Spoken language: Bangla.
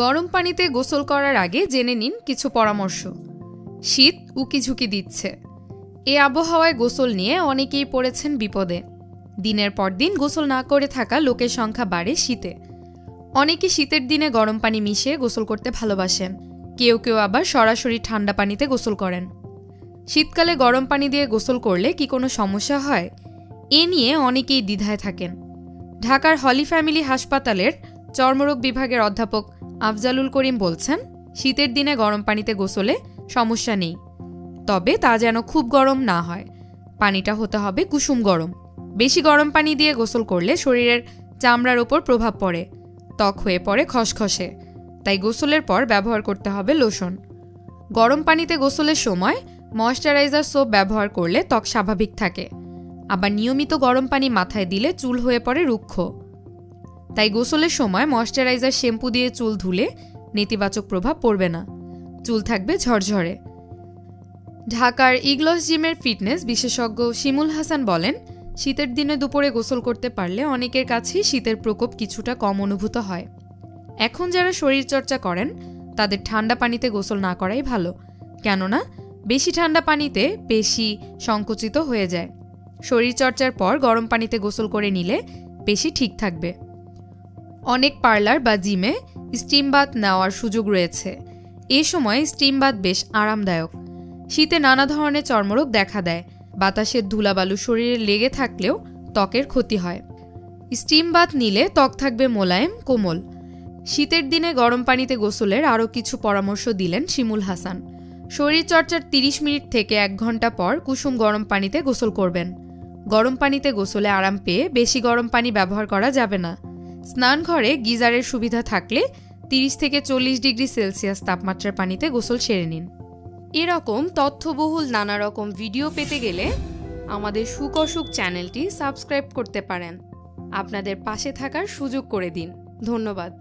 গরম পানিতে গোসল করার আগে জেনে নিন কিছু পরামর্শ। শীত উকিঝুঁকি দিচ্ছে। এই আবহাওয়ায় গোসল নিয়ে অনেকেই পড়েছেন বিপদে। দিনের পর দিন গোসল না করে থাকা লোকের সংখ্যা বাড়ে শীতে। অনেকে শীতের দিনে গরম পানি মিশিয়ে গোসল করতে ভালোবাসেন, কেউ কেউ আবার সরাসরি ঠান্ডা পানিতে গোসল করেন। শীতকালে গরম পানি দিয়ে গোসল করলে কি কোনো সমস্যা হয়? এ নিয়ে অনেকেই দ্বিধায় থাকেন। ঢাকার হলি ফ্যামিলি হাসপাতালের চর্মরোগ বিভাগের অধ্যাপক আফজালুল করিম বলছেন, শীতের দিনে গরম পানিতে গোসলে সমস্যা নেই, তবে তা যেন খুব গরম না হয়। পানিটা হতে হবে কুসুম গরম। বেশি গরম পানি দিয়ে গোসল করলে শরীরের চামড়ার ওপর প্রভাব পড়ে, ত্বক হয়ে পড়ে খসখসে। তাই গোসলের পর ব্যবহার করতে হবে লোশন। গরম পানিতে গোসলের সময় ময়েশ্চারাইজার সোপ ব্যবহার করলে ত্বক স্বাভাবিক থাকে। আবার নিয়মিত গরম পানি মাথায় দিলে চুল হয়ে পড়ে রুক্ষ। তাই গোসলের সময় ময়েশ্চারাইজার শ্যাম্পু দিয়ে চুল ধুলে নেতিবাচক প্রভাব পড়বে না, চুল থাকবে ঝরঝরে। ঢাকার ইগলস জিমের ফিটনেস বিশেষজ্ঞ শিমুল হাসান বলেন, শীতের দিনে দুপুরে গোসল করতে পারলে অনেকের কাছেই শীতের প্রকোপ কিছুটা কম অনুভূত হয়। এখন যারা শরীরচর্চা করেন তাদের ঠান্ডা পানিতে গোসল না করাই ভালো, কেননা বেশি ঠান্ডা পানিতে পেশি সংকুচিত হয়ে যায়। শরীরচর্চার পর গরম পানিতে গোসল করে নিলে পেশি ঠিক থাকবে। অনেক পার্লার বা জিমে স্টিম বাথ নেওয়ার সুযোগ রয়েছে। এ সময় স্টিম বাথ বেশ আরামদায়ক। শীতে নানা ধরনের চর্মরোগ দেখা দেয়। বাতাসের ধুলাবালু শরীরে লেগে থাকলেও ত্বকের ক্ষতি হয়। স্টিম বাথ নিলে ত্বক থাকবে মোলায়েম, কোমল। শীতের দিনে গরম পানিতে গোসলের আরও কিছু পরামর্শ দিলেন শিমুল হাসান। শরীরচর্চার 30 মিনিট থেকে 1 ঘন্টা পর কুসুম গরম পানিতে গোসল করবেন। গরম পানিতে গোসলে আরাম পেয়ে বেশি গরম পানি ব্যবহার করা যাবে না। স্নানঘরে গিজারের সুবিধা থাকলে 30 থেকে 40 ডিগ্রি সেলসিয়াস তাপমাত্রার পানিতে গোসল সেরে নিন। এরকম তথ্যবহুল নানা রকম ভিডিও পেতে গেলে আমাদের সুখ চ্যানেলটি সাবস্ক্রাইব করতে পারেন। আপনাদের পাশে থাকার সুযোগ করে দিন। ধন্যবাদ।